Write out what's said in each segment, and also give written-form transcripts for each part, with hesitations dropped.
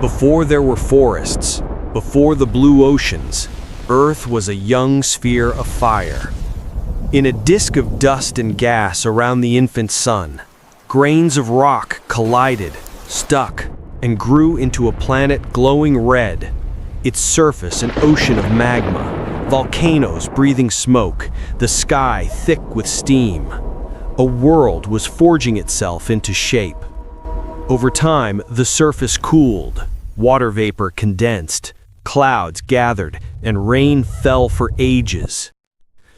Before there were forests, before the blue oceans, Earth was a young sphere of fire. In a disk of dust and gas around the infant sun, grains of rock collided, stuck, and grew into a planet glowing red. Its surface an ocean of magma, volcanoes breathing smoke, the sky thick with steam. A world was forging itself into shape. Over time, the surface cooled, water vapor condensed, clouds gathered, and rain fell for ages.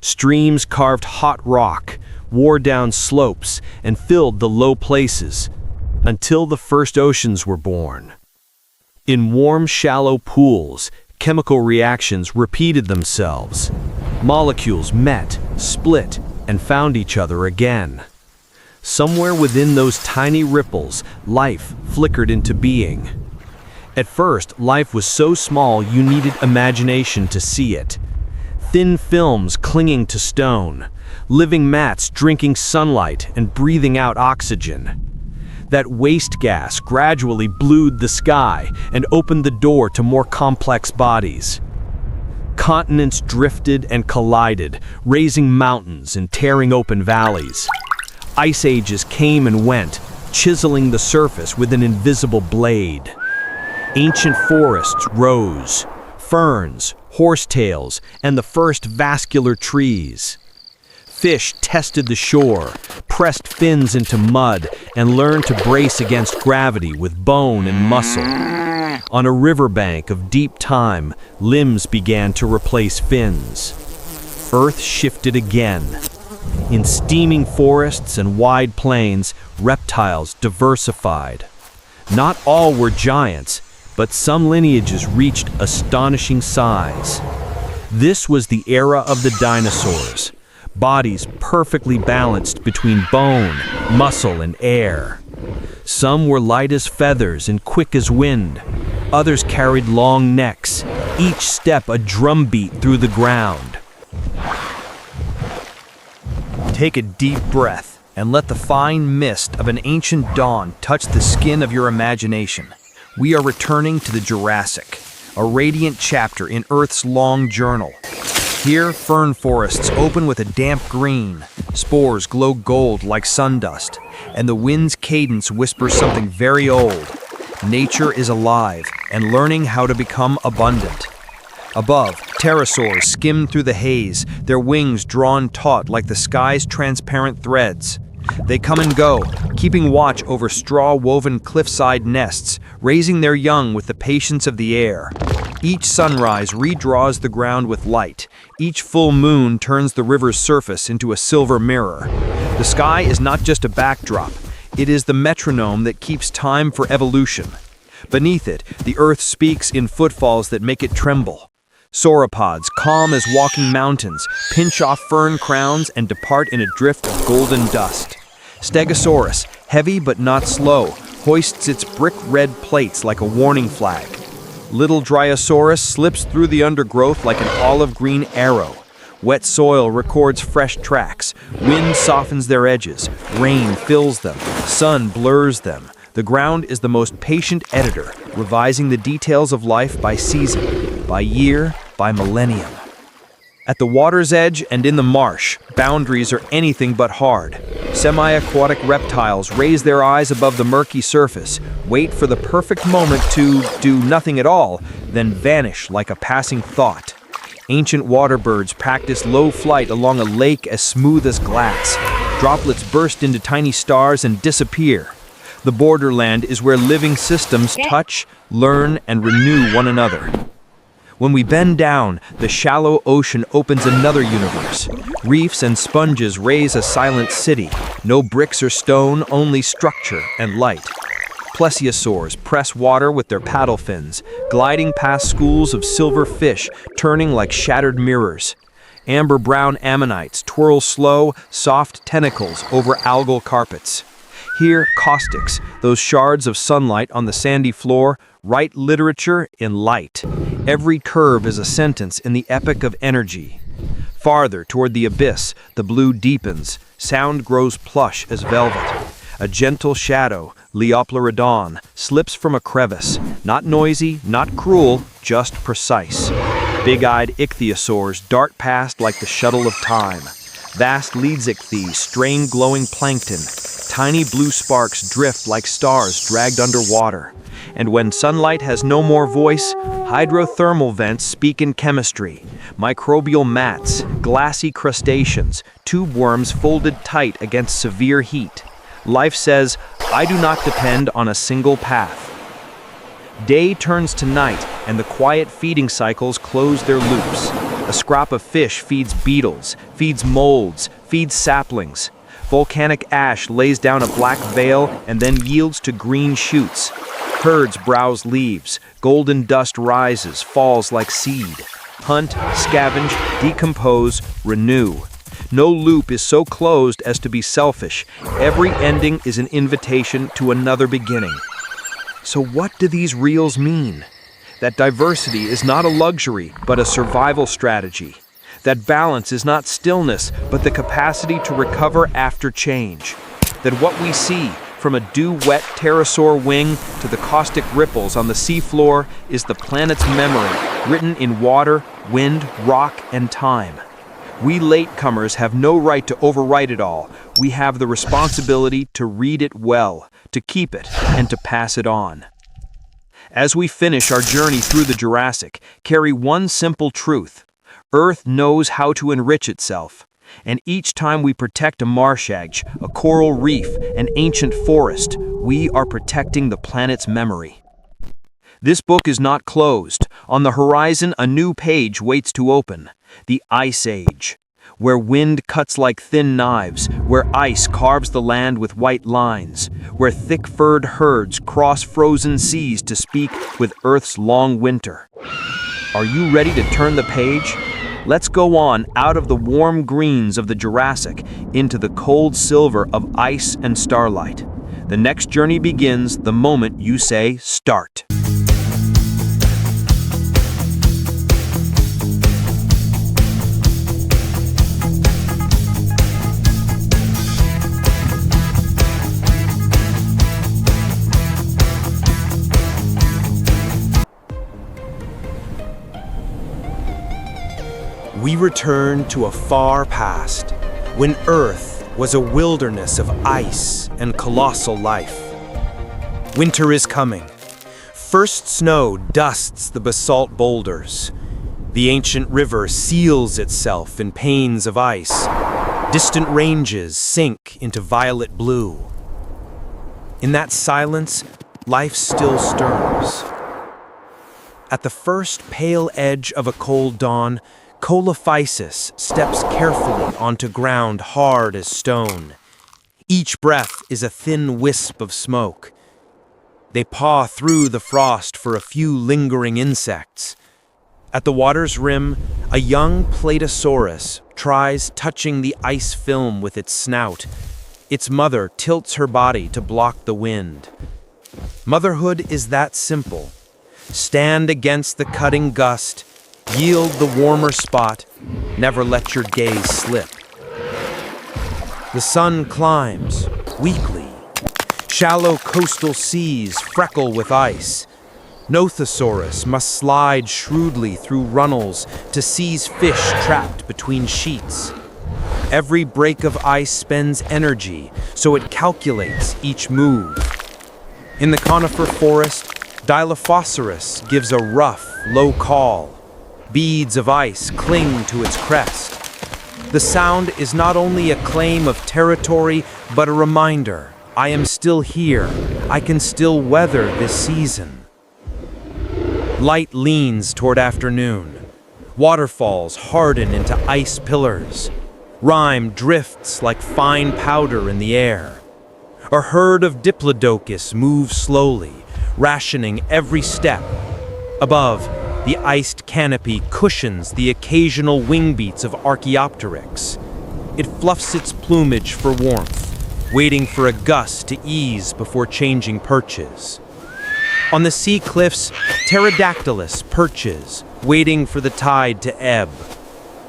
Streams carved hot rock, wore down slopes, and filled the low places, until the first oceans were born. In warm, shallow pools, chemical reactions repeated themselves. Molecules met, split, and found each other again. Somewhere within those tiny ripples, life flickered into being. At first, life was so small you needed imagination to see it. Thin films clinging to stone, living mats drinking sunlight and breathing out oxygen. That waste gas gradually blued the sky and opened the door to more complex bodies. Continents drifted and collided, raising mountains and tearing open valleys. Ice ages came and went, chiseling the surface with an invisible blade. Ancient forests rose, ferns, horsetails, and the first vascular trees. Fish tested the shore, pressed fins into mud, and learned to brace against gravity with bone and muscle. On a riverbank of deep time, limbs began to replace fins. Earth shifted again. In steaming forests and wide plains, reptiles diversified. Not all were giants, but some lineages reached astonishing size. This was the era of the dinosaurs, bodies perfectly balanced between bone, muscle, and air. Some were light as feathers and quick as wind. Others carried long necks, each step a drumbeat through the ground. Take a deep breath and let the fine mist of an ancient dawn touch the skin of your imagination. We are returning to the Jurassic, a radiant chapter in Earth's long journal. Here, fern forests open with a damp green, spores glow gold like sundust, and the wind's cadence whispers something very old. Nature is alive and learning how to become abundant. Above, pterosaurs skim through the haze, their wings drawn taut like the sky's transparent threads. They come and go, keeping watch over straw-woven cliffside nests, raising their young with the patience of the air. Each sunrise redraws the ground with light. Each full moon turns the river's surface into a silver mirror. The sky is not just a backdrop. It is the metronome that keeps time for evolution. Beneath it, the earth speaks in footfalls that make it tremble. Sauropods, calm as walking mountains, pinch off fern crowns and depart in a drift of golden dust. Stegosaurus, heavy but not slow, hoists its brick-red plates like a warning flag. Little Dryosaurus slips through the undergrowth like an olive-green arrow. Wet soil records fresh tracks. Wind softens their edges. Rain fills them. Sun blurs them. The ground is the most patient editor, revising the details of life by season, by year, by millennium. At the water's edge and in the marsh, boundaries are anything but hard. Semi-aquatic reptiles raise their eyes above the murky surface, wait for the perfect moment to do nothing at all, then vanish like a passing thought. Ancient water birds practice low flight along a lake as smooth as glass. Droplets burst into tiny stars and disappear. The borderland is where living systems touch, learn, and renew one another. When we bend down, the shallow ocean opens another universe. Reefs and sponges raise a silent city. No bricks or stone, only structure and light. Plesiosaurs press water with their paddle fins, gliding past schools of silver fish, turning like shattered mirrors. Amber-brown ammonites twirl slow, soft tentacles over algal carpets. Here, caustics, those shards of sunlight on the sandy floor, write literature in light. Every curve is a sentence in the epic of energy. Farther toward the abyss, the blue deepens. Sound grows plush as velvet. A gentle shadow, Leopleurodon, slips from a crevice. Not noisy, not cruel, just precise. Big-eyed ichthyosaurs dart past like the shuttle of time. Vast leadsichthyes strain glowing plankton. Tiny blue sparks drift like stars dragged underwater. And when sunlight has no more voice, hydrothermal vents speak in chemistry. Microbial mats, glassy crustaceans, tube worms folded tight against severe heat. Life says, I do not depend on a single path. Day turns to night, and the quiet feeding cycles close their loops. A scrap of fish feeds beetles, feeds molds, feeds saplings. Volcanic ash lays down a black veil and then yields to green shoots. Herds browse leaves, golden dust rises, falls like seed. Hunt, scavenge, decompose, renew. No loop is so closed as to be selfish. Every ending is an invitation to another beginning. So what do these reels mean? That diversity is not a luxury, but a survival strategy. That balance is not stillness, but the capacity to recover after change. That what we see, from a dew-wet pterosaur wing to the caustic ripples on the seafloor, is the planet's memory, written in water, wind, rock, and time. We latecomers have no right to overwrite it all. We have the responsibility to read it well, to keep it, and to pass it on. As we finish our journey through the Jurassic, carry one simple truth. Earth knows how to enrich itself. And each time we protect a marsh edge, a coral reef, an ancient forest, we are protecting the planet's memory. This book is not closed. On the horizon, a new page waits to open. The Ice Age, where wind cuts like thin knives, where ice carves the land with white lines, where thick-furred herds cross frozen seas to speak with Earth's long winter. Are you ready to turn the page? Let's go on out of the warm greens of the Jurassic into the cold silver of ice and starlight. The next journey begins the moment you say start. We return to a far past, when Earth was a wilderness of ice and colossal life. Winter is coming. First snow dusts the basalt boulders. The ancient river seals itself in panes of ice. Distant ranges sink into violet blue. In that silence, life still stirs. At the first pale edge of a cold dawn, Colophysis steps carefully onto ground hard as stone. Each breath is a thin wisp of smoke. They paw through the frost for a few lingering insects. At the water's rim, a young Plateosaurus tries touching the ice film with its snout. Its mother tilts her body to block the wind. Motherhood is that simple. Stand against the cutting gust, yield the warmer spot, never let your gaze slip. The sun climbs, weakly. Shallow coastal seas freckle with ice. Nothosaurus must slide shrewdly through runnels to seize fish trapped between sheets. Every break of ice spends energy, so it calculates each move. In the conifer forest, Dilophosaurus gives a rough, low call. Beads of ice cling to its crest. The sound is not only a claim of territory, but a reminder. I am still here. I can still weather this season. Light leans toward afternoon. Waterfalls harden into ice pillars. Rime drifts like fine powder in the air. A herd of Diplodocus moves slowly, rationing every step. Above, the iced canopy cushions the occasional wing beats of Archaeopteryx. It fluffs its plumage for warmth, waiting for a gust to ease before changing perches. On the sea cliffs, Pterodactylus perches, waiting for the tide to ebb.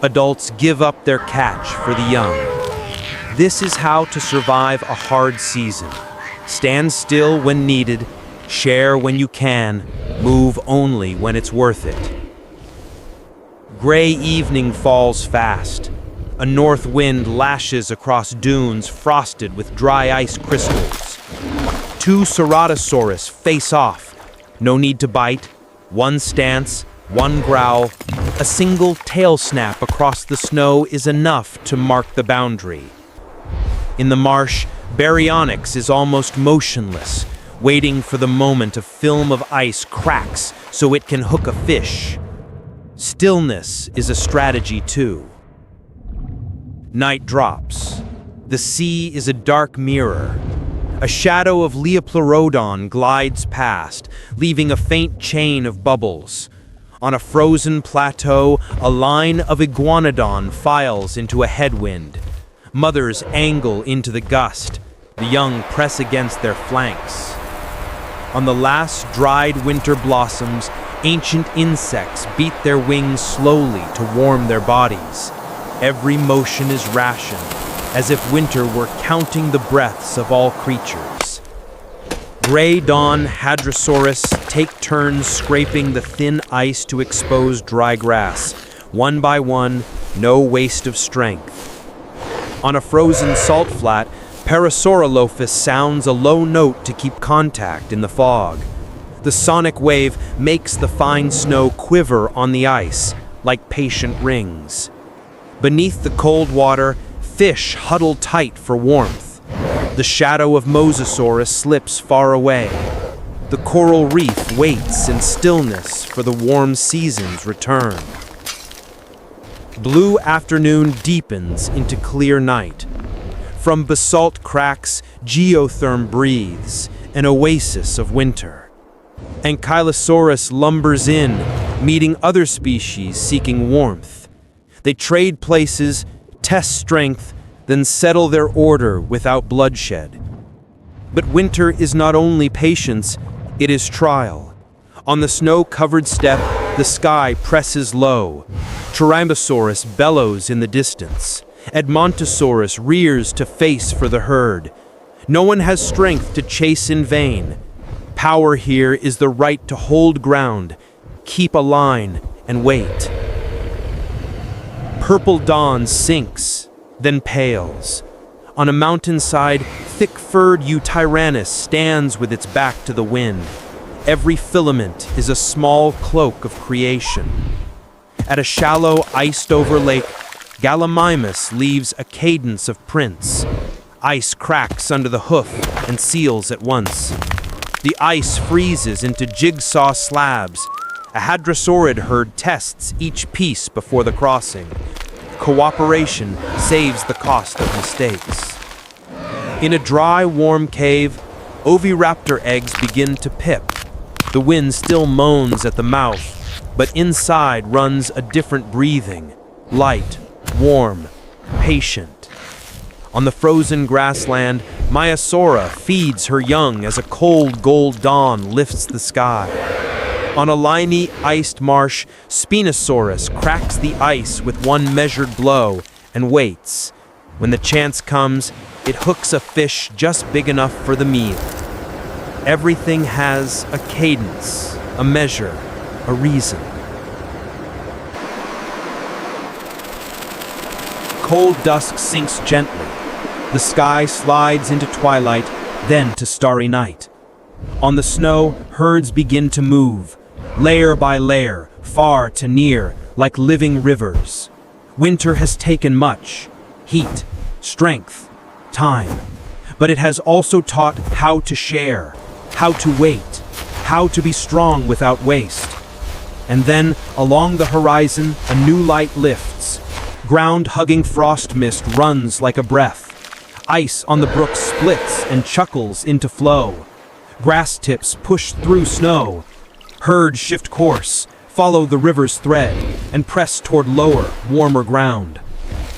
Adults give up their catch for the young. This is how to survive a hard season. Stand still when needed, share when you can, move only when it's worth it. Gray evening falls fast. A north wind lashes across dunes frosted with dry ice crystals. Two Ceratosaurus face off. No need to bite. One stance, one growl. A single tail snap across the snow is enough to mark the boundary. In the marsh, Baryonyx is almost motionless, waiting for the moment a film of ice cracks so it can hook a fish. Stillness is a strategy too. Night drops. The sea is a dark mirror. A shadow of Leopleurodon glides past, leaving a faint chain of bubbles. On a frozen plateau, a line of Iguanodon files into a headwind. Mothers angle into the gust. The young press against their flanks. On the last dried winter blossoms, ancient insects beat their wings slowly to warm their bodies. Every motion is rationed, as if winter were counting the breaths of all creatures. Gray dawn Hadrosaurus take turns scraping the thin ice to expose dry grass. One by one, no waste of strength. On a frozen salt flat, Parasaurolophus sounds a low note to keep contact in the fog. The sonic wave makes the fine snow quiver on the ice, like patient rings. Beneath the cold water, fish huddle tight for warmth. The shadow of Mosasaurus slips far away. The coral reef waits in stillness for the warm season's return. Blue afternoon deepens into clear night. From basalt cracks, geotherm breathes, an oasis of winter. Ankylosaurus lumbers in, meeting other species seeking warmth. They trade places, test strength, then settle their order without bloodshed. But winter is not only patience, it is trial. On the snow-covered steppe, the sky presses low. Tyrannosaurus bellows in the distance. Edmontosaurus rears to face for the herd. No one has strength to chase in vain. Power here is the right to hold ground, keep a line, and wait. Purple dawn sinks, then pales. On a mountainside, thick-furred Eutyrannus stands with its back to the wind. Every filament is a small cloak of creation. At a shallow, iced-over lake, Gallimimus leaves a cadence of prints. Ice cracks under the hoof and seals at once. The ice freezes into jigsaw slabs. A hadrosaurid herd tests each piece before the crossing. Cooperation saves the cost of mistakes. In a dry, warm cave, oviraptor eggs begin to pip. The wind still moans at the mouth, but inside runs a different breathing, light, warm, patient. On the frozen grassland, Maiasaura feeds her young as a cold gold dawn lifts the sky. On a liney, iced marsh, Spinosaurus cracks the ice with one measured blow and waits. When the chance comes, it hooks a fish just big enough for the meal. Everything has a cadence, a measure, a reason. Cold dusk sinks gently. The sky slides into twilight, then to starry night. On the snow, herds begin to move, layer by layer, far to near, like living rivers. Winter has taken much: heat, strength, time. But it has also taught how to share, how to wait, how to be strong without waste. And then, along the horizon, a new light lifts. Ground-hugging frost mist runs like a breath. Ice on the brook splits and chuckles into flow. Grass tips push through snow. Herds shift course, follow the river's thread, and press toward lower, warmer ground.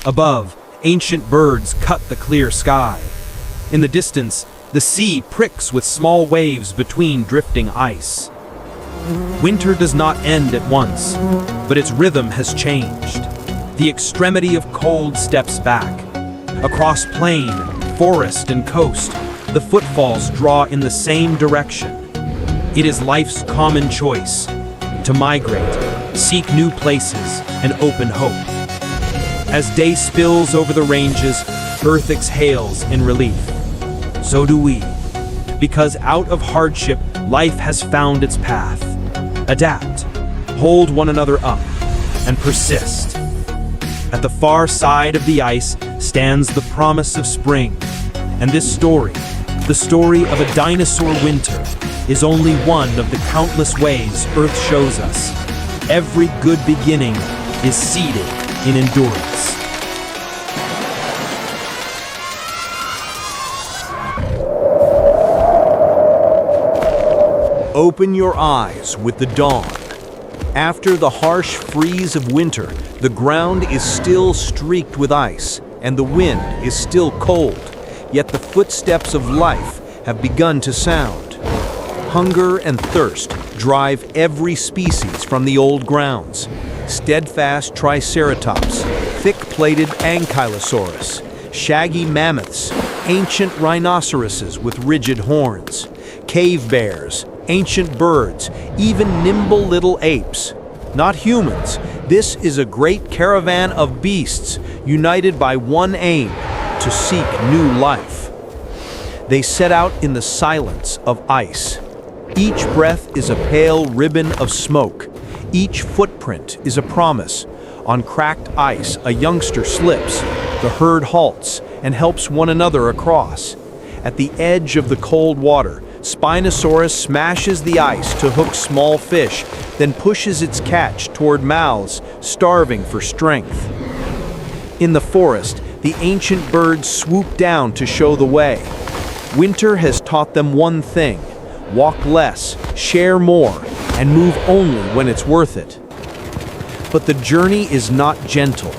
Above, ancient birds cut the clear sky. In the distance, the sea pricks with small waves between drifting ice. Winter does not end at once, but its rhythm has changed. The extremity of cold steps back. Across plain, forest, and coast, the footfalls draw in the same direction. It is life's common choice to migrate, seek new places, and open hope. As day spills over the ranges, Earth exhales in relief. So do we, because out of hardship, life has found its path. Adapt, hold one another up, and persist. At the far side of the ice stands the promise of spring, and this story, the story of a dinosaur winter, is only one of the countless ways Earth shows us. Every good beginning is seeded in endurance. Open your eyes with the dawn. After the harsh freeze of winter, the ground is still streaked with ice, and the wind is still cold, yet the footsteps of life have begun to sound. Hunger and thirst drive every species from the old grounds. Steadfast triceratops, thick-plated ankylosaurus, shaggy mammoths, ancient rhinoceroses with rigid horns, cave bears, ancient birds, even nimble little apes. Not humans, this is a great caravan of beasts united by one aim, to seek new life. They set out in the silence of ice. Each breath is a pale ribbon of smoke. Each footprint is a promise. On cracked ice, a youngster slips. The herd halts and helps one another across. At the edge of the cold water, Spinosaurus smashes the ice to hook small fish, then pushes its catch toward mouths, starving for strength. In the forest, the ancient birds swoop down to show the way. Winter has taught them one thing: walk less, share more, and move only when it's worth it. But the journey is not gentle.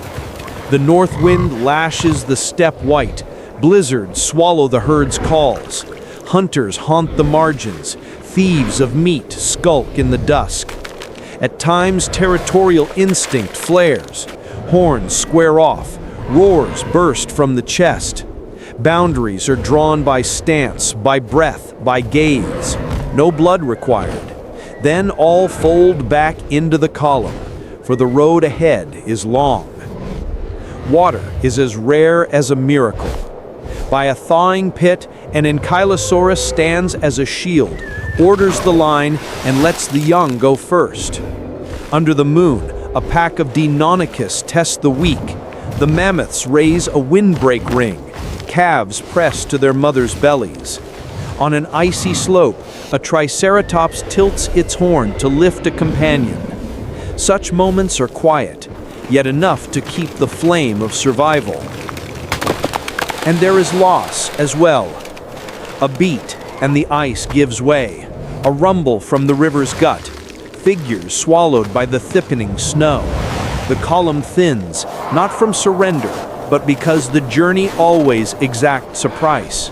The north wind lashes the steppe white. Blizzards swallow the herd's calls. Hunters haunt the margins. Thieves of meat skulk in the dusk. At times, territorial instinct flares. Horns square off. Roars burst from the chest. Boundaries are drawn by stance, by breath, by gaze. No blood required. Then all fold back into the column, for the road ahead is long. Water is as rare as a miracle. By a thawing pit, an ankylosaurus stands as a shield, orders the line, and lets the young go first. Under the moon, a pack of Deinonychus test the weak. The mammoths raise a windbreak ring. Calves press to their mothers' bellies. On an icy slope, a triceratops tilts its horn to lift a companion. Such moments are quiet, yet enough to keep the flame of survival. And there is loss as well. A beat, and the ice gives way. A rumble from the river's gut. Figures swallowed by the thickening snow. The column thins, not from surrender, but because the journey always exacts a price.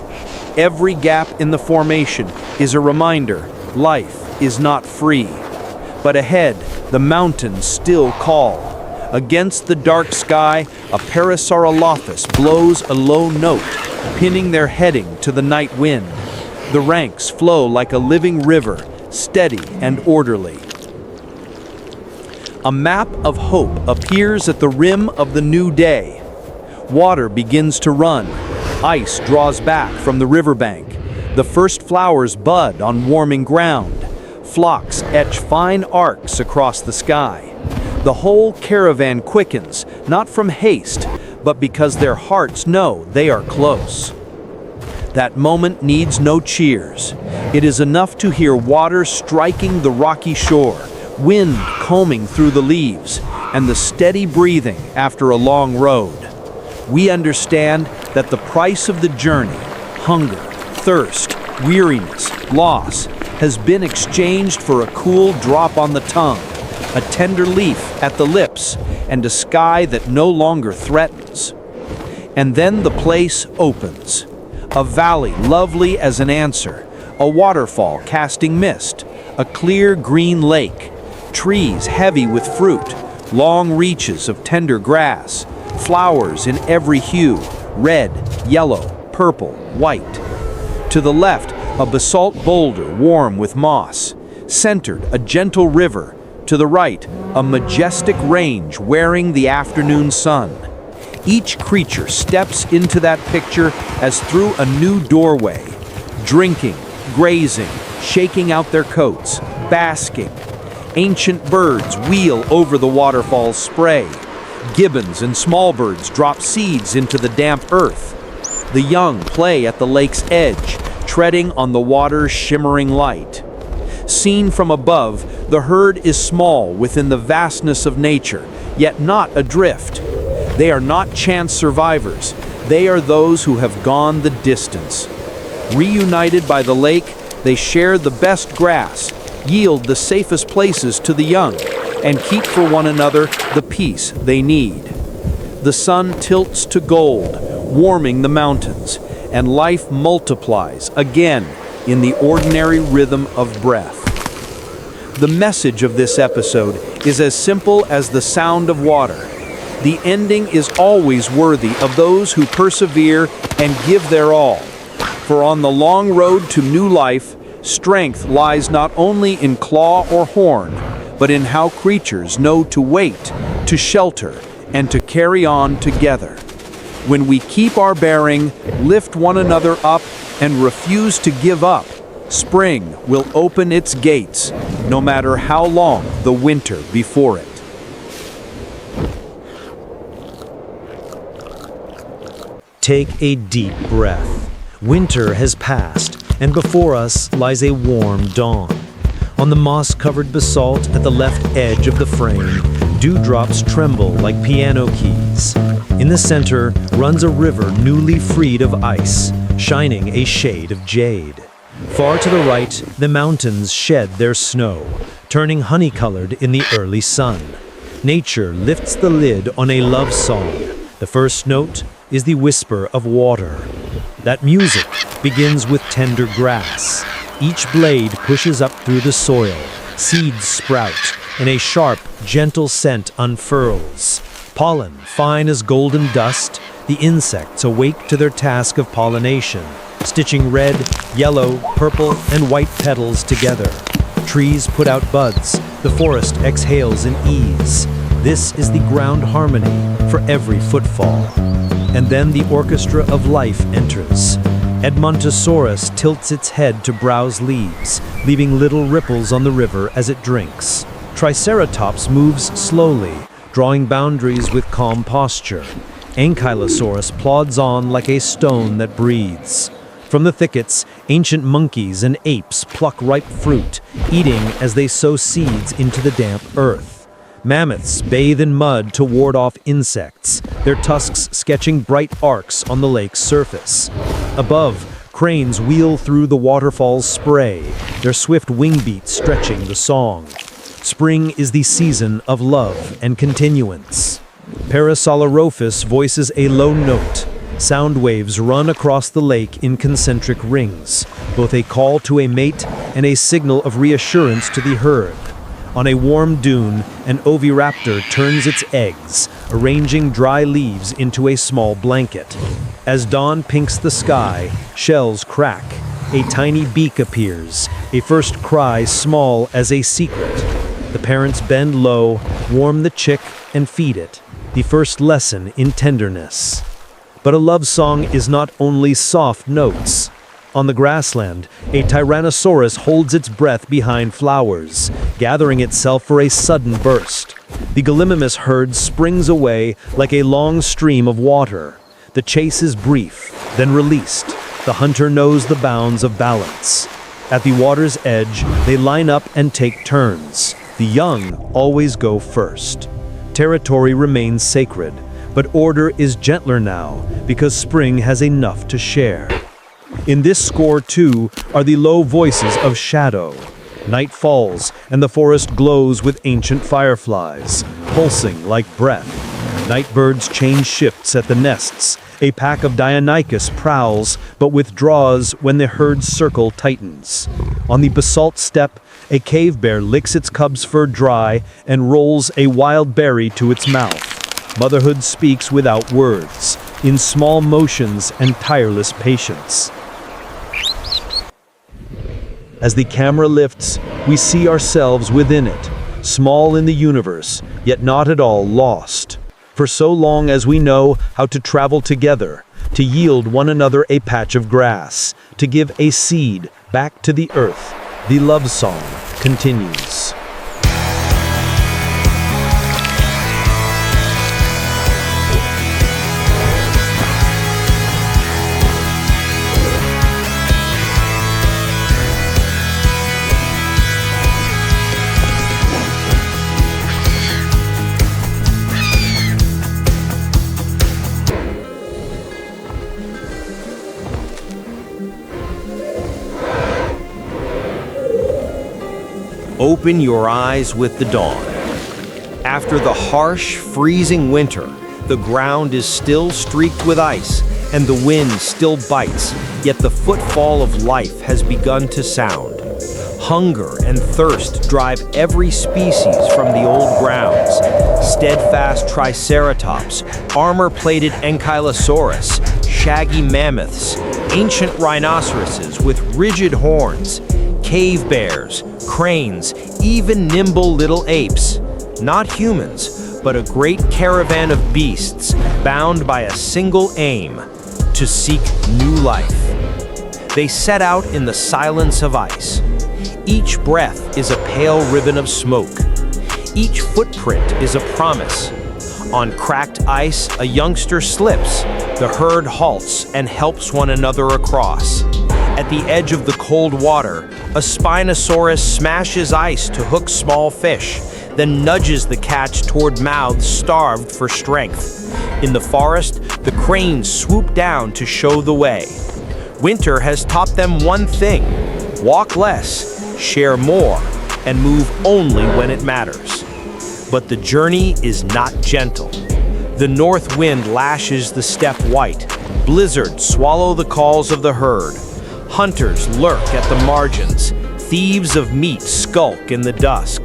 Every gap in the formation is a reminder life is not free. But ahead, the mountains still call. Against the dark sky, a Parasaurolophus blows a low note, pinning their heading to the night wind. The ranks flow like a living river, steady and orderly. A map of hope appears at the rim of the new day. Water begins to run. Ice draws back from the riverbank. The first flowers bud on warming ground. Flocks etch fine arcs across the sky. The whole caravan quickens, not from haste, but because their hearts know they are close. That moment needs no cheers. It is enough to hear water striking the rocky shore, wind combing through the leaves, and the steady breathing after a long road. We understand that the price of the journey, hunger, thirst, weariness, loss, has been exchanged for a cool drop on the tongue, a tender leaf at the lips, and a sky that no longer threatens. And then the place opens. A valley lovely as an answer, a waterfall casting mist, a clear green lake, trees heavy with fruit, long reaches of tender grass, flowers in every hue, red, yellow, purple, white. To the left, a basalt boulder warm with moss. Centered, a gentle river. To the right, a majestic range wearing the afternoon sun. Each creature steps into that picture as through a new doorway. Drinking, grazing, shaking out their coats, basking. Ancient birds wheel over the waterfall's spray. Gibbons and small birds drop seeds into the damp earth. The young play at the lake's edge, treading on the water's shimmering light. Seen from above, the herd is small within the vastness of nature, yet not adrift. They are not chance survivors. They are those who have gone the distance. Reunited by the lake, they share the best grass, yield the safest places to the young, and keep for one another the peace they need. The sun tilts to gold, warming the mountains, and life multiplies again in the ordinary rhythm of breath. The message of this episode is as simple as the sound of water. The ending is always worthy of those who persevere and give their all. For on the long road to new life, strength lies not only in claw or horn, but in how creatures know to wait, to shelter, and to carry on together. When we keep our bearing, lift one another up, and refuse to give up, spring will open its gates, no matter how long the winter before it. Take a deep breath. Winter has passed, and before us lies a warm dawn. On the moss-covered basalt at the left edge of the frame, dewdrops tremble like piano keys. In the center runs a river newly freed of ice, shining a shade of jade. Far to the right, the mountains shed their snow, turning honey-colored in the early sun. Nature lifts the lid on a love song. The first note is the whisper of water. That music begins with tender grass. Each blade pushes up through the soil, seeds sprout, and a sharp, gentle scent unfurls. Pollen, fine as golden dust, the insects awake to their task of pollination, stitching red, yellow, purple, and white petals together. Trees put out buds, the forest exhales in ease. This is the ground harmony for every footfall. And then the orchestra of life enters. Edmontosaurus tilts its head to browse leaves, leaving little ripples on the river as it drinks. Triceratops moves slowly, drawing boundaries with calm posture. Ankylosaurus plods on like a stone that breathes. From the thickets, ancient monkeys and apes pluck ripe fruit, eating as they sow seeds into the damp earth. Mammoths bathe in mud to ward off insects, their tusks sketching bright arcs on the lake's surface. Above, cranes wheel through the waterfall's spray, their swift wing beats stretching the song. Spring is the season of love and continuance. Parasaurolophus voices a low note. Sound waves run across the lake in concentric rings, both a call to a mate and a signal of reassurance to the herd. On a warm dune, an oviraptor turns its eggs, arranging dry leaves into a small blanket. As dawn pinks the sky, shells crack. A tiny beak appears, a first cry small as a secret. The parents bend low, warm the chick, and feed it, the first lesson in tenderness. But a love song is not only soft notes. On the grassland, a Tyrannosaurus holds its breath behind flowers, gathering itself for a sudden burst. The Gallimimus herd springs away like a long stream of water. The chase is brief, then released. The hunter knows the bounds of balance. At the water's edge, they line up and take turns. The young always go first. Territory remains sacred, but order is gentler now because spring has enough to share. In this score, too, are the low voices of shadow. Night falls, and the forest glows with ancient fireflies, pulsing like breath. Night birds change shifts at the nests. A pack of Deinonychus prowls, but withdraws when the herd's circle tightens. On the basalt steppe, a cave bear licks its cub's fur dry and rolls a wild berry to its mouth. Motherhood speaks without words, in small motions and tireless patience. As the camera lifts, we see ourselves within it, small in the universe, yet not at all lost. For so long as we know how to travel together, to yield one another a patch of grass, to give a seed back to the earth, the love song continues. Open your eyes with the dawn. After the harsh, freezing winter, the ground is still streaked with ice, and the wind still bites, yet the footfall of life has begun to sound. Hunger and thirst drive every species from the old grounds. Steadfast triceratops, armor-plated ankylosaurus, shaggy mammoths, ancient rhinoceroses with rigid horns, cave bears, cranes, even nimble little apes. Not humans, but a great caravan of beasts bound by a single aim: to seek new life. They set out in the silence of ice. Each breath is a pale ribbon of smoke. Each footprint is a promise. On cracked ice, a youngster slips. The herd halts and helps one another across. At the edge of the cold water, a Spinosaurus smashes ice to hook small fish, then nudges the catch toward mouths starved for strength. In the forest, the cranes swoop down to show the way. Winter has taught them one thing: walk less, share more, and move only when it matters. But the journey is not gentle. The north wind lashes the steppe white. Blizzards swallow the calls of the herd. Hunters lurk at the margins. Thieves of meat skulk in the dusk.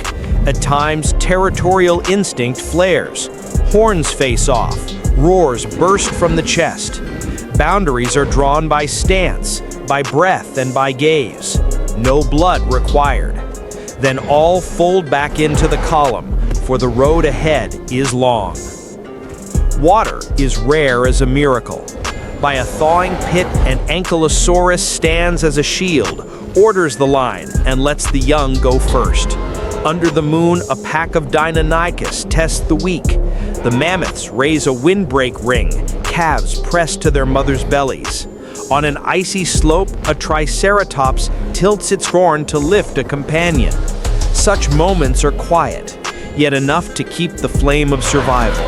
At times, territorial instinct flares. Horns face off. Roars burst from the chest. Boundaries are drawn by stance, by breath, and by gaze. No blood required. Then all fold back into the column, for the road ahead is long. Water is rare as a miracle. By a thawing pit, an ankylosaurus stands as a shield, orders the line, and lets the young go first. Under the moon, a pack of Deinonychus tests the weak. The mammoths raise a windbreak ring, calves pressed to their mother's bellies. On an icy slope, a triceratops tilts its horn to lift a companion. Such moments are quiet, yet enough to keep the flame of survival.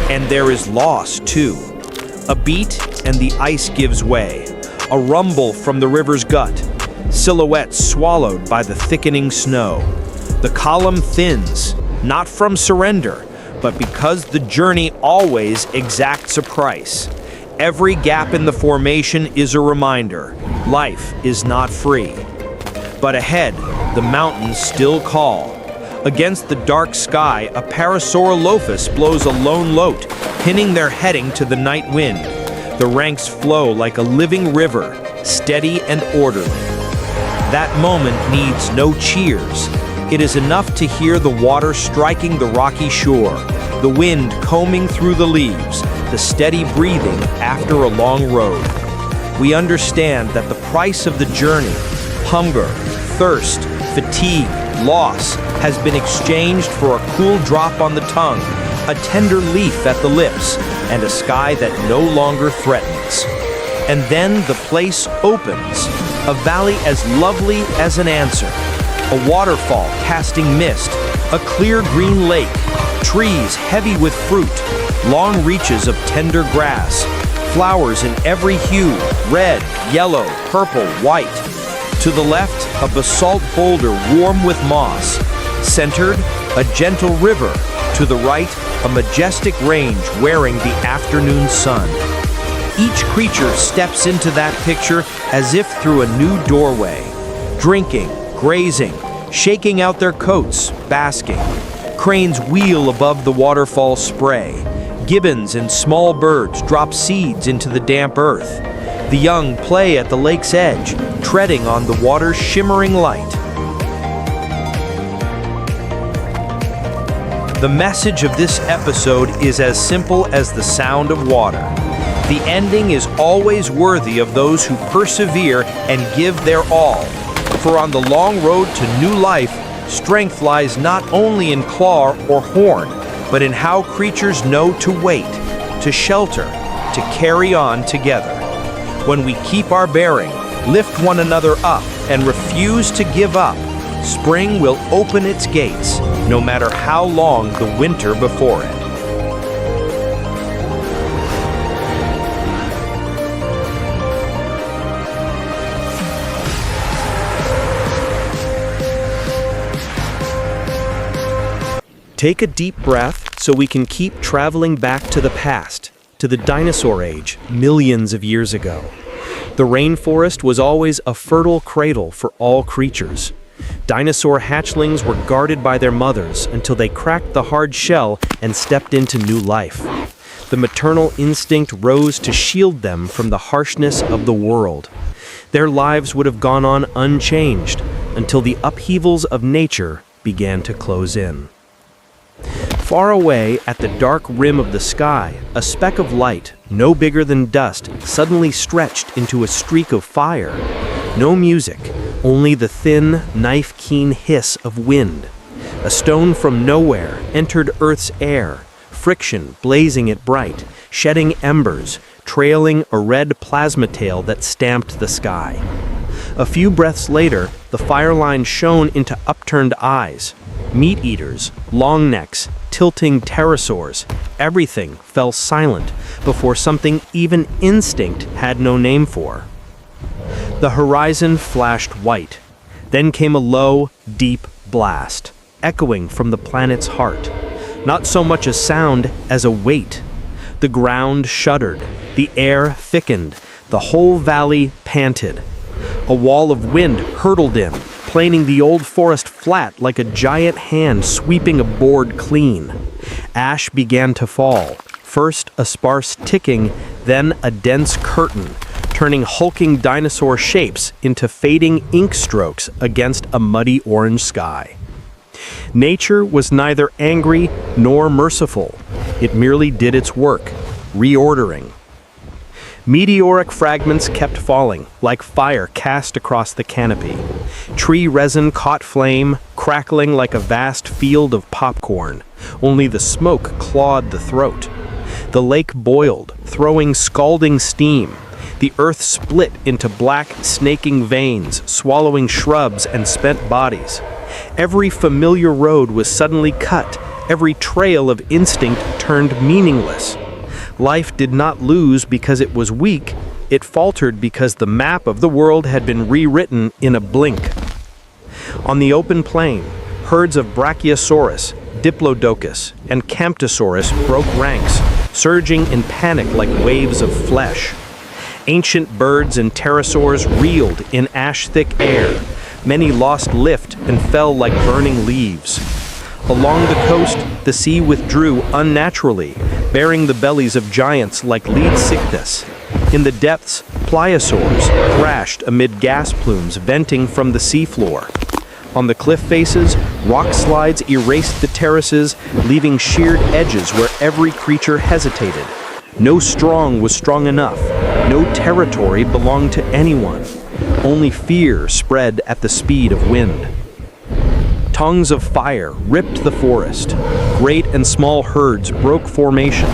And there is loss, too. A beat, and the ice gives way. A rumble from the river's gut. Silhouettes swallowed by the thickening snow. The column thins, not from surrender, but because the journey always exacts a price. Every gap in the formation is a reminder: life is not free. But ahead, the mountains still call. Against the dark sky, a Parasaurolophus blows a lone lote, pinning their heading to the night wind. The ranks flow like a living river, steady and orderly. That moment needs no cheers. It is enough to hear the water striking the rocky shore, the wind combing through the leaves, the steady breathing after a long road. We understand that the price of the journey, hunger, thirst, fatigue, loss, has been exchanged for a cool drop on the tongue, a tender leaf at the lips, and a sky that no longer threatens. And then the place opens, a valley as lovely as an answer, a waterfall casting mist, a clear green lake, trees heavy with fruit, long reaches of tender grass, flowers in every hue, red, yellow, purple, white. To the left, a basalt boulder warm with moss. Centered, a gentle river. To the right, a majestic range wearing the afternoon sun. Each creature steps into that picture as if through a new doorway. Drinking, grazing, shaking out their coats, basking. Cranes wheel above the waterfall spray. Gibbons and small birds drop seeds into the damp earth. The young play at the lake's edge, treading on the water's shimmering light. The message of this episode is as simple as the sound of water. The ending is always worthy of those who persevere and give their all. For on the long road to new life, strength lies not only in claw or horn, but in how creatures know to wait, to shelter, to carry on together. When we keep our bearing, lift one another up, and refuse to give up, spring will open its gates, no matter how long the winter before it. Take a deep breath so we can keep traveling back to the past, to the dinosaur age, millions of years ago. The rainforest was always a fertile cradle for all creatures. Dinosaur hatchlings were guarded by their mothers until they cracked the hard shell and stepped into new life. The maternal instinct rose to shield them from the harshness of the world. Their lives would have gone on unchanged until the upheavals of nature began to close in. Far away at the dark rim of the sky, a speck of light, no bigger than dust, suddenly stretched into a streak of fire. No music, only the thin, knife-keen hiss of wind. A stone from nowhere entered Earth's air, friction blazing it bright, shedding embers, trailing a red plasma tail that stamped the sky. A few breaths later, the fire line shone into upturned eyes. Meat eaters, long necks, tilting pterosaurs, everything fell silent before something even instinct had no name for. The horizon flashed white. Then came a low, deep blast, echoing from the planet's heart. Not so much a sound as a weight. The ground shuddered, the air thickened, the whole valley panted. A wall of wind hurtled in, planing the old forest flat like a giant hand sweeping a board clean. Ash began to fall, first a sparse ticking, then a dense curtain, turning hulking dinosaur shapes into fading ink strokes against a muddy orange sky. Nature was neither angry nor merciful. It merely did its work, reordering. Meteoric fragments kept falling, like fire cast across the canopy. Tree resin caught flame, crackling like a vast field of popcorn. Only the smoke clawed the throat. The lake boiled, throwing scalding steam. The earth split into black, snaking veins, swallowing shrubs and spent bodies. Every familiar road was suddenly cut. Every trail of instinct turned meaningless. Life did not lose because it was weak, it faltered because the map of the world had been rewritten in a blink. On the open plain, herds of Brachiosaurus, Diplodocus, and Camptosaurus broke ranks, surging in panic like waves of flesh. Ancient birds and pterosaurs reeled in ash-thick air. Many lost lift and fell like burning leaves. Along the coast, the sea withdrew unnaturally, bearing the bellies of giants like lead sickness. In the depths, pliosaurs crashed amid gas plumes venting from the seafloor. On the cliff faces, rock slides erased the terraces, leaving sheared edges where every creature hesitated. No strong was strong enough. No territory belonged to anyone. Only fear spread at the speed of wind. Tongues of fire ripped the forest. Great and small herds broke formation.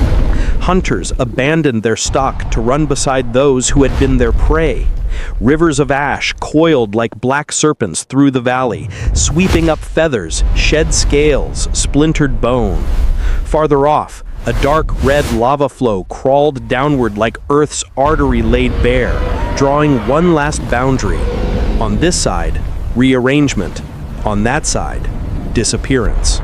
Hunters abandoned their stock to run beside those who had been their prey. Rivers of ash coiled like black serpents through the valley, sweeping up feathers, shed scales, splintered bone. Farther off, a dark red lava flow crawled downward like Earth's artery laid bare, drawing one last boundary. On this side, rearrangement. On that side, disappearance.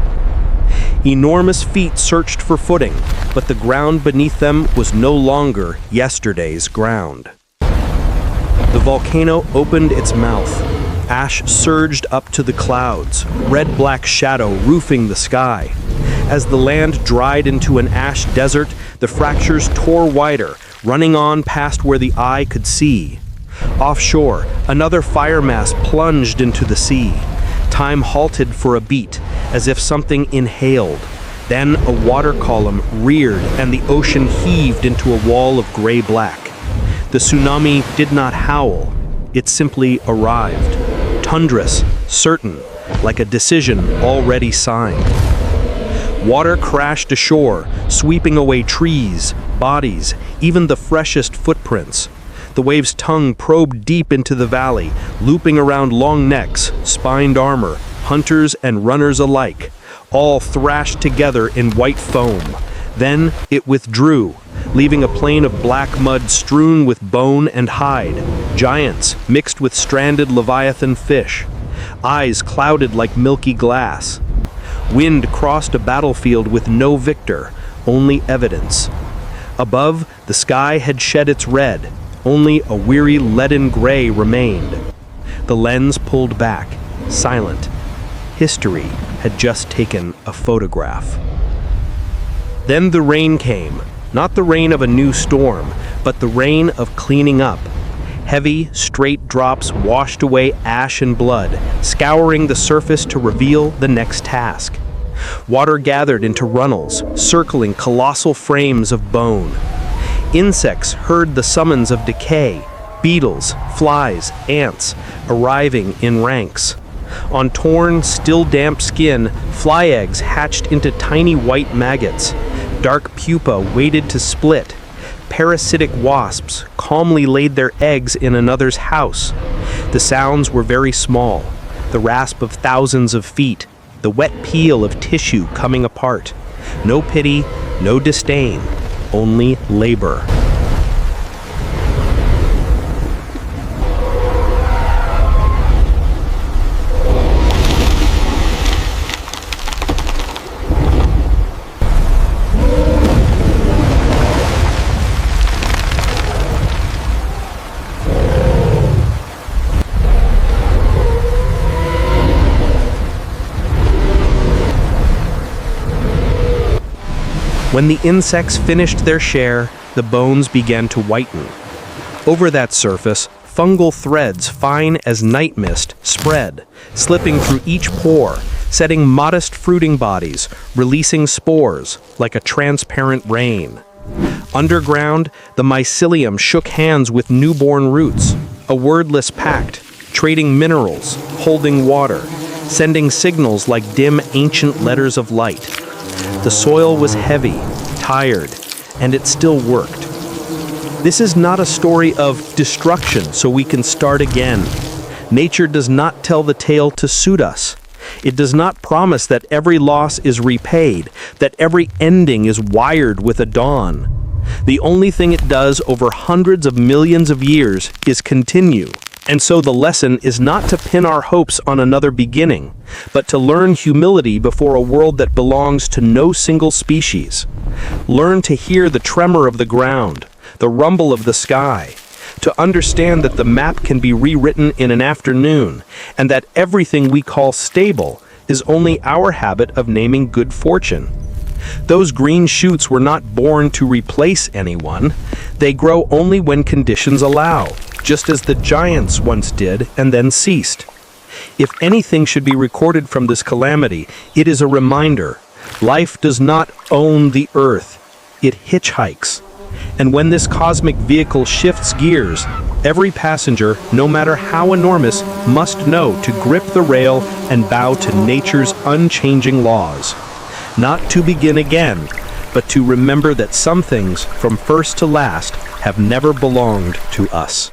Enormous feet searched for footing, but the ground beneath them was no longer yesterday's ground. The volcano opened its mouth. Ash surged up to the clouds, red-black shadow roofing the sky. As the land dried into an ash desert, the fractures tore wider, running on past where the eye could see. Offshore, another fire mass plunged into the sea. Time halted for a beat, as if something inhaled. Then a water column reared and the ocean heaved into a wall of gray-black. The tsunami did not howl. It simply arrived. Tundrous, certain, like a decision already signed. Water crashed ashore, sweeping away trees, bodies, even the freshest footprints. The wave's tongue probed deep into the valley, looping around long necks, spined armor, hunters and runners alike, all thrashed together in white foam. Then it withdrew, leaving a plain of black mud strewn with bone and hide, giants mixed with stranded leviathan fish, eyes clouded like milky glass. Wind crossed a battlefield with no victor, only evidence. Above, the sky had shed its red. Only a weary leaden gray remained. The lens pulled back, silent. History had just taken a photograph. Then the rain came, not the rain of a new storm, but the rain of cleaning up. Heavy, straight drops washed away ash and blood, scouring the surface to reveal the next task. Water gathered into runnels, circling colossal frames of bone. Insects heard the summons of decay, beetles, flies, ants, arriving in ranks. On torn, still damp skin, fly eggs hatched into tiny white maggots. Dark pupa waited to split. Parasitic wasps calmly laid their eggs in another's house. The sounds were very small, the rasp of thousands of feet, the wet peel of tissue coming apart. No pity, no disdain, only labor. When the insects finished their share, the bones began to whiten. Over that surface, fungal threads fine as night mist spread, slipping through each pore, setting modest fruiting bodies, releasing spores like a transparent rain. Underground, the mycelium shook hands with newborn roots, a wordless pact, trading minerals, holding water, sending signals like dim ancient letters of light. The soil was heavy, tired, and it still worked. This is not a story of destruction so we can start again. Nature does not tell the tale to suit us. It does not promise that every loss is repaid, that every ending is wired with a dawn. The only thing it does over hundreds of millions of years is continue. And so the lesson is not to pin our hopes on another beginning, but to learn humility before a world that belongs to no single species. Learn to hear the tremor of the ground, the rumble of the sky, to understand that the map can be rewritten in an afternoon, and that everything we call stable is only our habit of naming good fortune. Those green shoots were not born to replace anyone. They grow only when conditions allow, just as the giants once did and then ceased. If anything should be recorded from this calamity, it is a reminder. Life does not own the earth. It hitchhikes. And when this cosmic vehicle shifts gears, every passenger, no matter how enormous, must know to grip the rail and bow to nature's unchanging laws. Not to begin again, but to remember that some things, from first to last, have never belonged to us.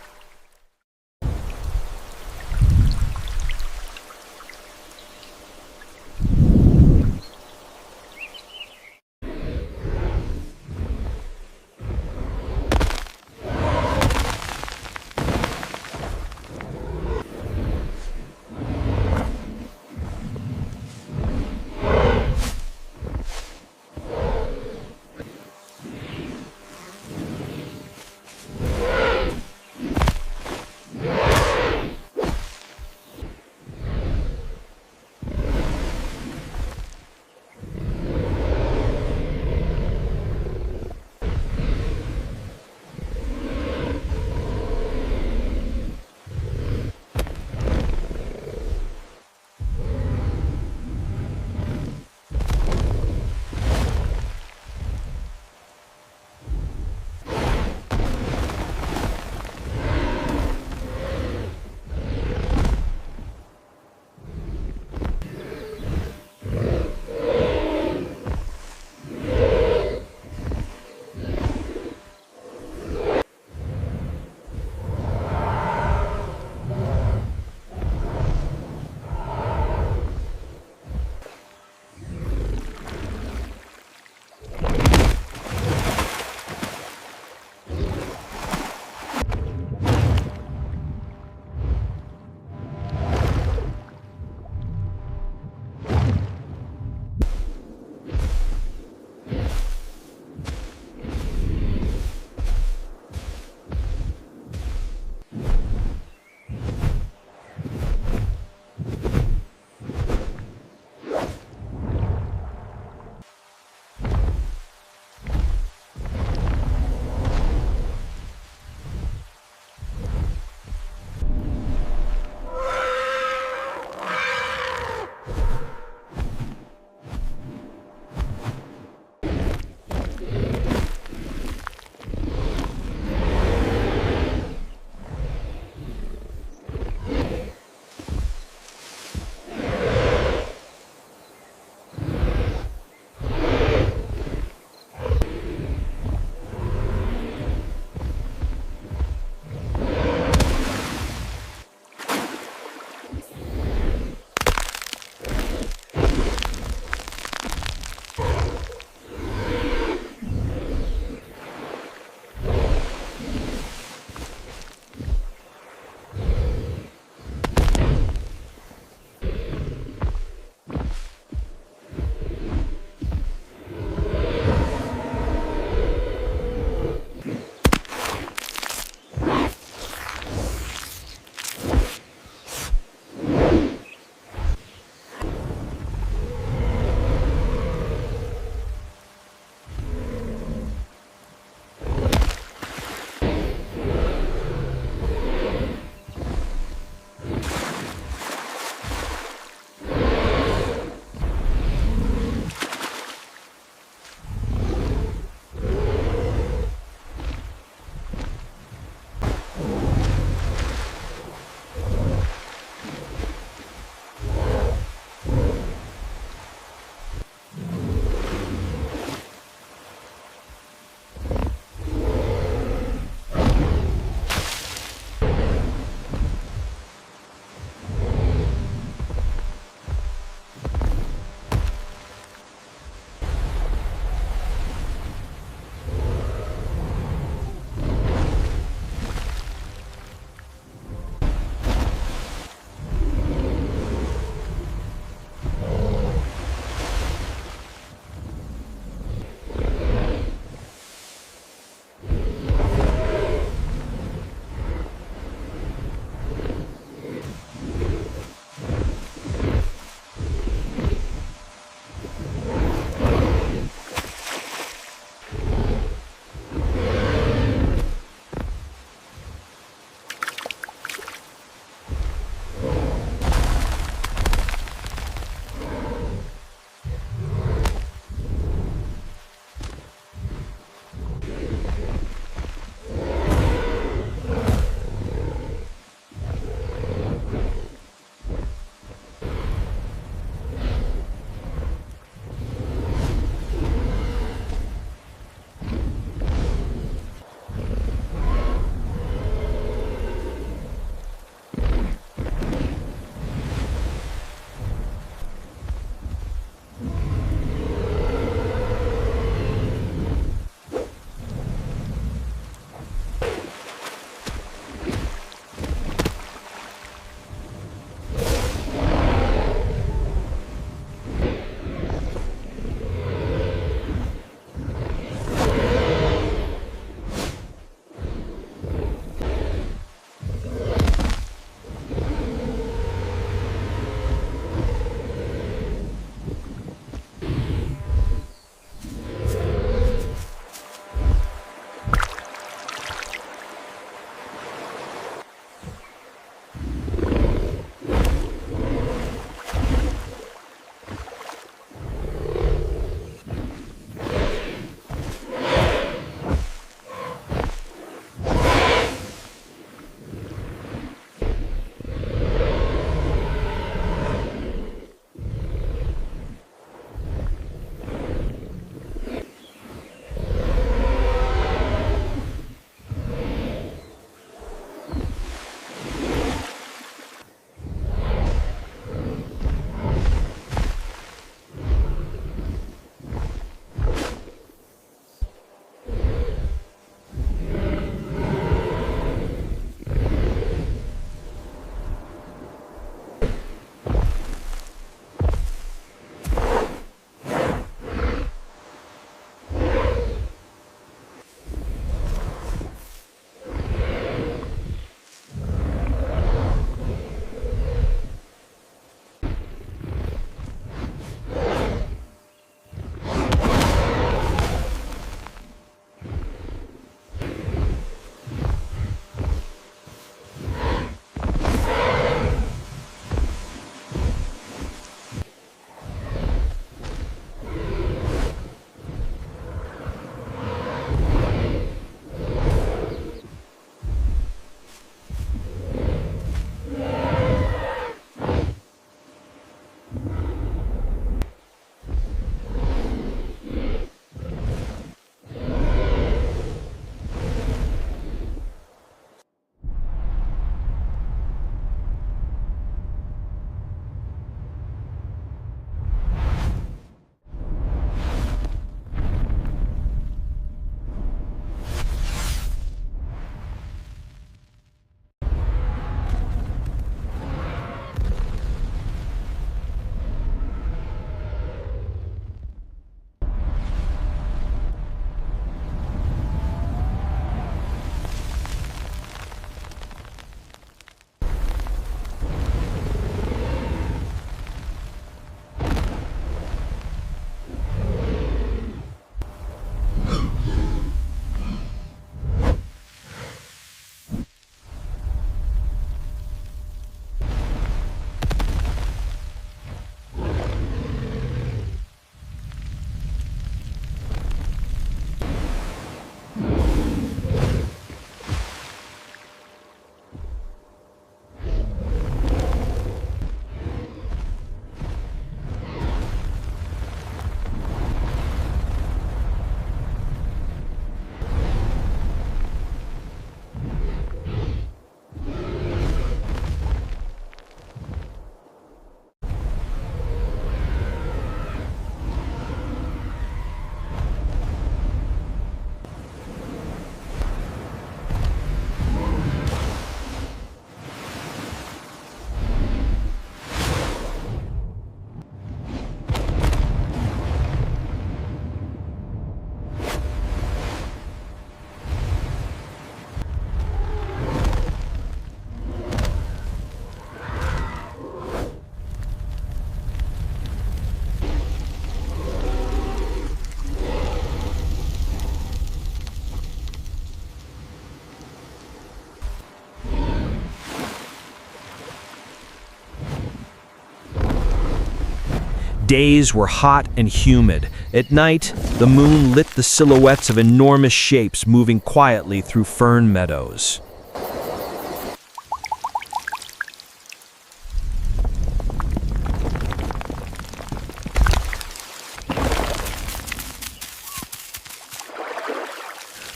days were hot and humid. At night, the moon lit the silhouettes of enormous shapes moving quietly through fern meadows.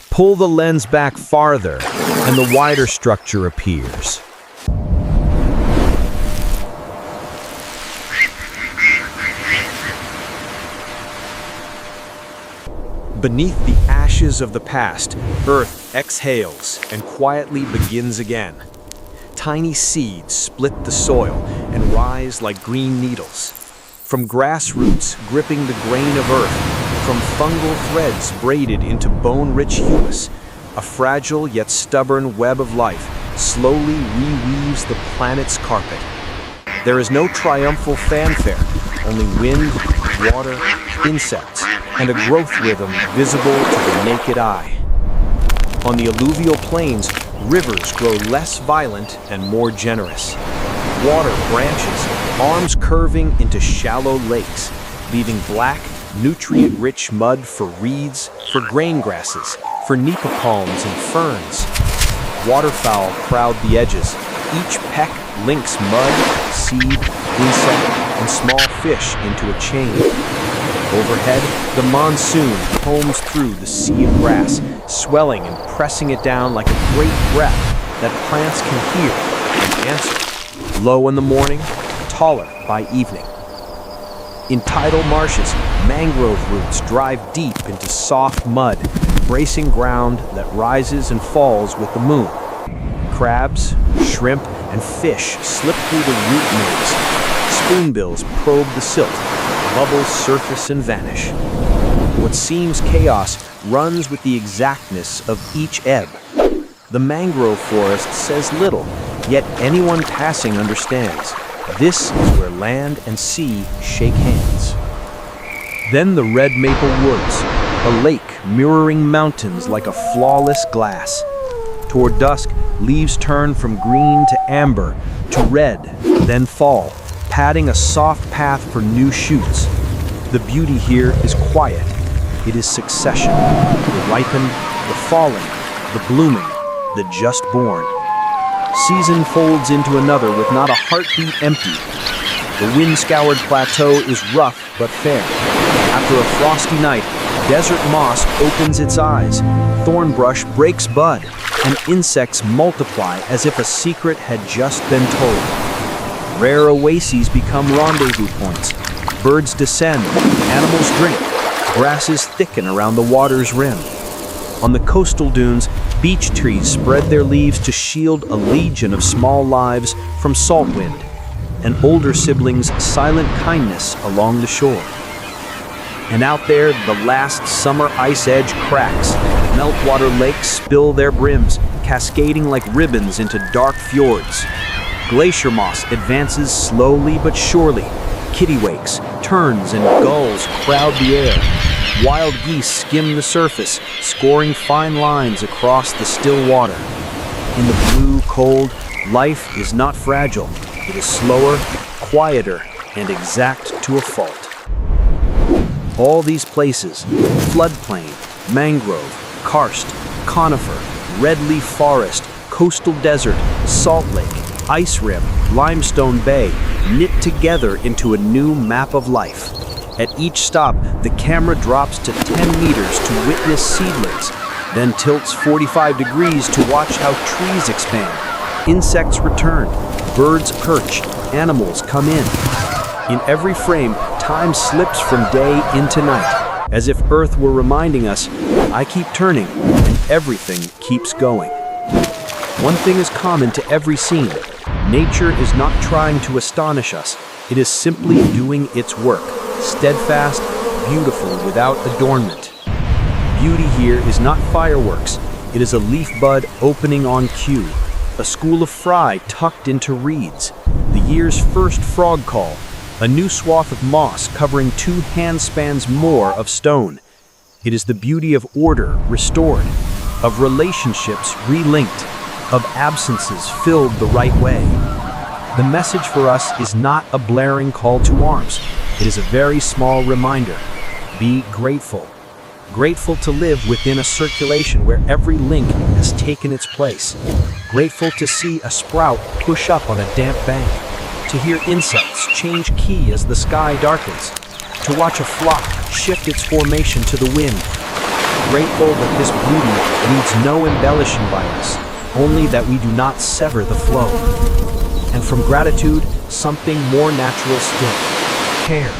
Pull the lens back farther, and the wider structure appears. Beneath the ashes of the past, Earth exhales and quietly begins again. Tiny seeds split the soil and rise like green needles. From grass roots gripping the grain of Earth, from fungal threads braided into bone-rich humus, a fragile yet stubborn web of life slowly reweaves the planet's carpet. There is no triumphal fanfare, only wind, water, insects, and a growth rhythm visible to the naked eye. On the alluvial plains, rivers grow less violent and more generous. Water branches, arms curving into shallow lakes, leaving black, nutrient-rich mud for reeds, for grain grasses, for nipa palms and ferns. Waterfowl crowd the edges. Each peck links mud, seed, insect, and small fish into a chain. Overhead, the monsoon combs through the sea of grass, swelling and pressing it down like a great breath that plants can hear and answer. Low in the morning, taller by evening. In tidal marshes, mangrove roots drive deep into soft mud, bracing ground that rises and falls with the moon. Crabs, shrimp, and fish slip through the root maze. Spoonbills probe the silt. Bubbles surface and vanish. What seems chaos runs with the exactness of each ebb. The mangrove forest says little, yet anyone passing understands. This is where land and sea shake hands. Then the red maple woods, a lake mirroring mountains like a flawless glass. Toward dusk, leaves turn from green to amber, to red, then fall, padding a soft path for new shoots. The beauty here is quiet. It is succession. The ripened, the falling, the blooming, the just born. Season folds into another with not a heartbeat empty. The wind-scoured plateau is rough but fair. After a frosty night, desert moss opens its eyes. Thornbrush breaks bud, and insects multiply as if a secret had just been told. Rare oases become rendezvous points. Birds descend, animals drink, grasses thicken around the water's rim. On the coastal dunes, beech trees spread their leaves to shield a legion of small lives from salt wind, and older siblings' silent kindness along the shore. And out there, the last summer ice edge cracks. Meltwater lakes spill their brims, cascading like ribbons into dark fjords. Glacier moss advances slowly but surely. Kittiwakes, terns, and gulls crowd the air. Wild geese skim the surface, scoring fine lines across the still water. In the blue, cold, life is not fragile. It is slower, quieter, and exact to a fault. All these places, floodplain, mangrove, karst, conifer, redleaf forest, coastal desert, salt lake, ice rim, limestone bay, knit together into a new map of life. At each stop, the camera drops to 10 meters to witness seedlings, then tilts 45 degrees to watch how trees expand. Insects return, birds perch, animals come in. In every frame, time slips from day into night, as if Earth were reminding us, I keep turning, and everything keeps going. One thing is common to every scene. Nature is not trying to astonish us. It is simply doing its work, steadfast, beautiful, without adornment. Beauty here is not fireworks. It is a leaf bud opening on cue, a school of fry tucked into reeds, the year's first frog call, a new swath of moss covering 2 handspans more of stone. It is the beauty of order restored, of relationships relinked, of absences filled the right way. The message for us is not a blaring call to arms. It is a very small reminder. Be grateful. Grateful to live within a circulation where every link has taken its place. Grateful to see a sprout push up on a damp bank. To hear insects change key as the sky darkens. To watch a flock shift its formation to the wind. Grateful that this beauty needs no embellishing by us, only that we do not sever the flow. And from gratitude, something more natural still. Care.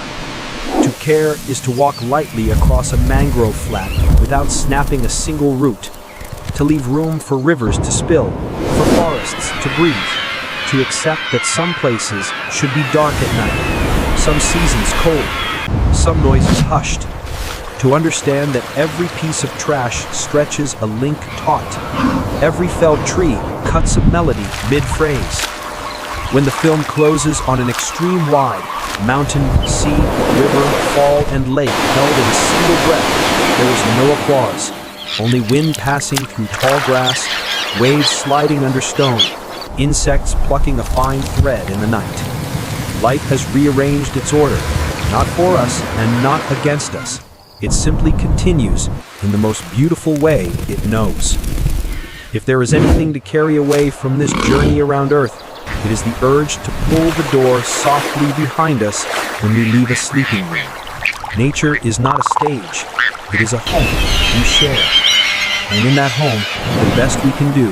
To care is to walk lightly across a mangrove flat without snapping a single root. To leave room for rivers to spill, for forests to breathe. To accept that some places should be dark at night, some seasons cold, some noises hushed. To understand that every piece of trash stretches a link taut. Every felled tree cuts a melody mid-phrase. When the film closes on an extreme wide, mountain, sea, river, fall, and lake held in a single breath, there is no applause. Only wind passing through tall grass, waves sliding under stone, insects plucking a fine thread in the night. Life has rearranged its order, not for us and not against us. It simply continues in the most beautiful way it knows. If there is anything to carry away from this journey around Earth, it is the urge to pull the door softly behind us when we leave a sleeping room. Nature is not a stage, it is a home we share. And in that home, the best we can do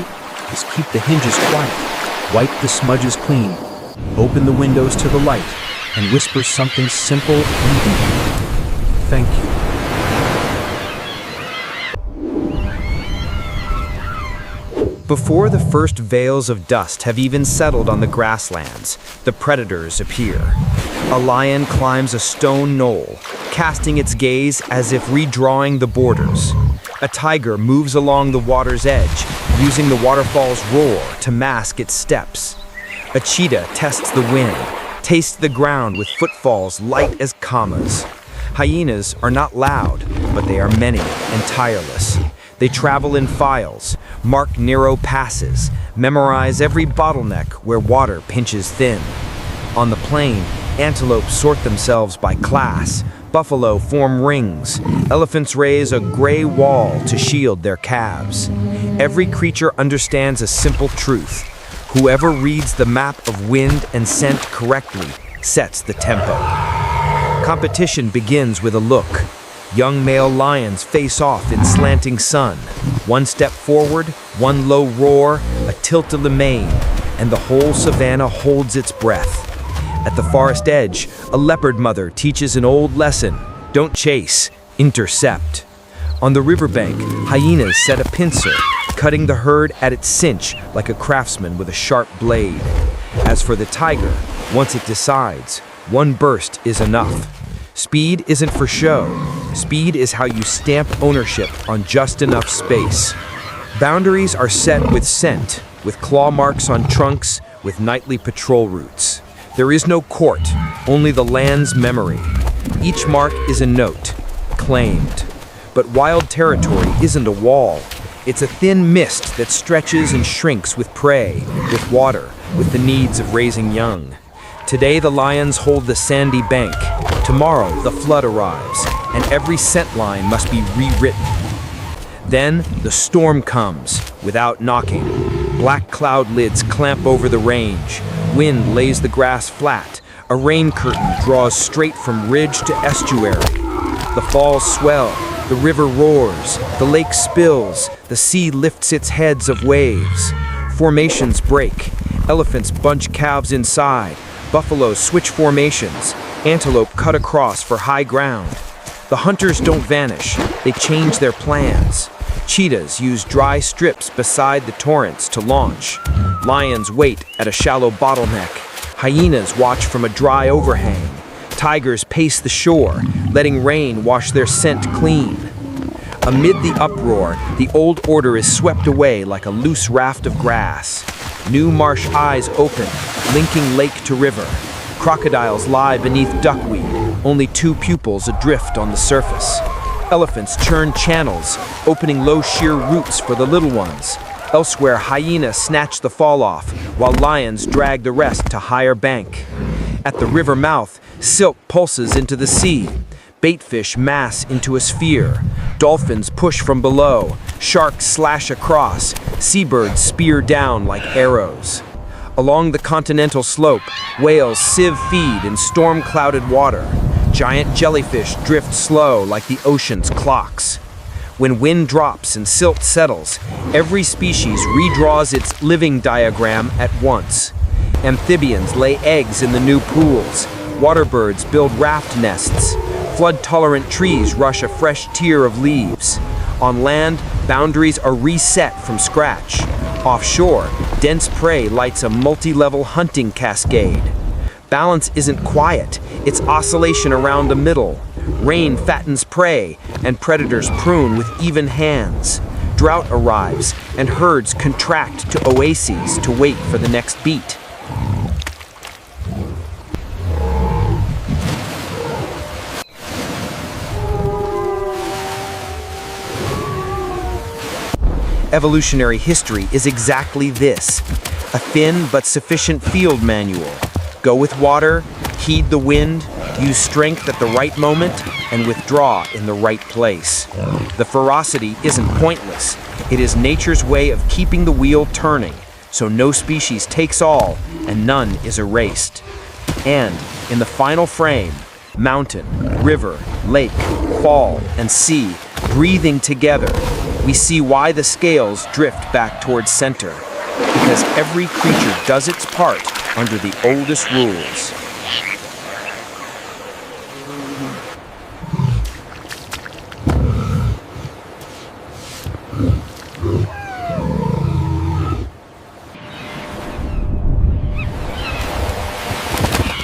is keep the hinges quiet, wipe the smudges clean, open the windows to the light, and whisper something simple and deep. Thank you. Before the first veils of dust have even settled on the grasslands, the predators appear. A lion climbs a stone knoll, casting its gaze as if redrawing the borders. A tiger moves along the water's edge, using the waterfall's roar to mask its steps. A cheetah tests the wind, tastes the ground with footfalls light as commas. Hyenas are not loud, but they are many and tireless. They travel in files, mark narrow passes, memorize every bottleneck where water pinches thin. On the plain, antelope sort themselves by class, buffalo form rings, elephants raise a gray wall to shield their calves. Every creature understands a simple truth. Whoever reads the map of wind and scent correctly sets the tempo. Competition begins with a look. Young male lions face off in slanting sun. One step forward, one low roar, a tilt of the mane, and the whole savanna holds its breath. At the forest edge, a leopard mother teaches an old lesson. Don't chase, intercept. On the riverbank, hyenas set a pincer, cutting the herd at its cinch like a craftsman with a sharp blade. As for the tiger, once it decides, one burst is enough. Speed isn't for show. Speed is how you stamp ownership on just enough space. Boundaries are set with scent, with claw marks on trunks, with nightly patrol routes. There is no court, only the land's memory. Each mark is a note, claimed. But wild territory isn't a wall. It's a thin mist that stretches and shrinks with prey, with water, with the needs of raising young. Today the lions hold the sandy bank. Tomorrow the flood arrives, and every scent line must be rewritten. Then the storm comes, without knocking. Black cloud lids clamp over the range. Wind lays the grass flat. A rain curtain draws straight from ridge to estuary. The falls swell, the river roars, the lake spills, the sea lifts its heads of waves. Formations break, elephants bunch calves inside, buffaloes switch formations, antelope cut across for high ground. The hunters don't vanish, they change their plans. Cheetahs use dry strips beside the torrents to launch. Lions wait at a shallow bottleneck. Hyenas watch from a dry overhang. Tigers pace the shore, letting rain wash their scent clean. Amid the uproar, the old order is swept away like a loose raft of grass. New marsh eyes open, linking lake to river. Crocodiles lie beneath duckweed, only two pupils adrift on the surface. Elephants churn channels, opening low sheer roots for the little ones. Elsewhere, hyenas snatch the fall off, while lions drag the rest to higher bank. At the river mouth, Silk pulses into the sea. Baitfish mass into a sphere. Dolphins push from below. Sharks slash across. Seabirds spear down like arrows. Along the continental slope, whales sieve feed in storm-clouded water. Giant jellyfish drift slow like the ocean's clocks. When wind drops and silt settles, every species redraws its living diagram at once. Amphibians lay eggs in the new pools. Waterbirds build raft nests. Flood-tolerant trees rush a fresh tier of leaves. On land, boundaries are reset from scratch. Offshore, dense prey lights a multi-level hunting cascade. Balance isn't quiet, it's oscillation around a middle. Rain fattens prey, and predators prune with even hands. Drought arrives, and herds contract to oases to wait for the next beat. Evolutionary history is exactly this, a thin but sufficient field manual. Go with water, heed the wind, use strength at the right moment, and withdraw in the right place. The ferocity isn't pointless. It is nature's way of keeping the wheel turning, so no species takes all and none is erased. And in the final frame, mountain, river, lake, fall, and sea breathing together, we see why the scales drift back towards center, because every creature does its part under the oldest rules.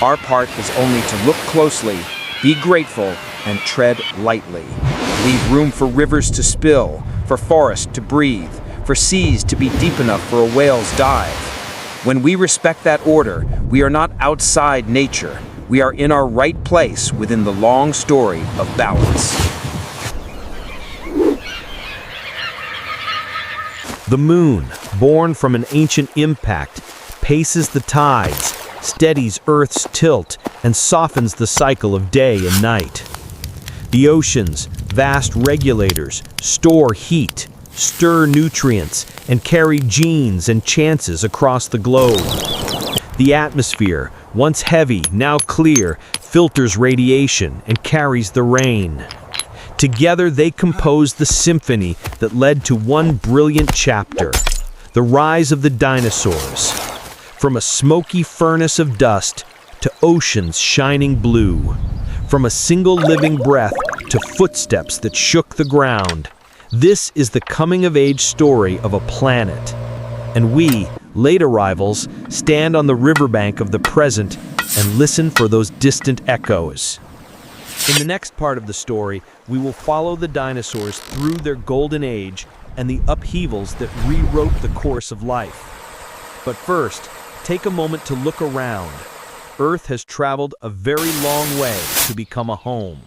Our part is only to look closely, be grateful, and tread lightly. Leave room for rivers to spill, for forests to breathe, for seas to be deep enough for a whale's dive. When we respect that order, we are not outside nature. We are in our right place within the long story of balance. The moon, born from an ancient impact, paces the tides, steadies Earth's tilt, and softens the cycle of day and night. The oceans, vast regulators, store heat, stir nutrients, and carry genes and chances across the globe. The atmosphere, once heavy, now clear, filters radiation and carries the rain. Together they compose the symphony that led to one brilliant chapter, the rise of the dinosaurs. From a smoky furnace of dust to oceans shining blue. From a single living breath to footsteps that shook the ground. This is the coming-of-age story of a planet. And we, late arrivals, stand on the riverbank of the present and listen for those distant echoes. In the next part of the story, we will follow the dinosaurs through their golden age and the upheavals that rewrote the course of life. But first, take a moment to look around. Earth has traveled a very long way to become a home.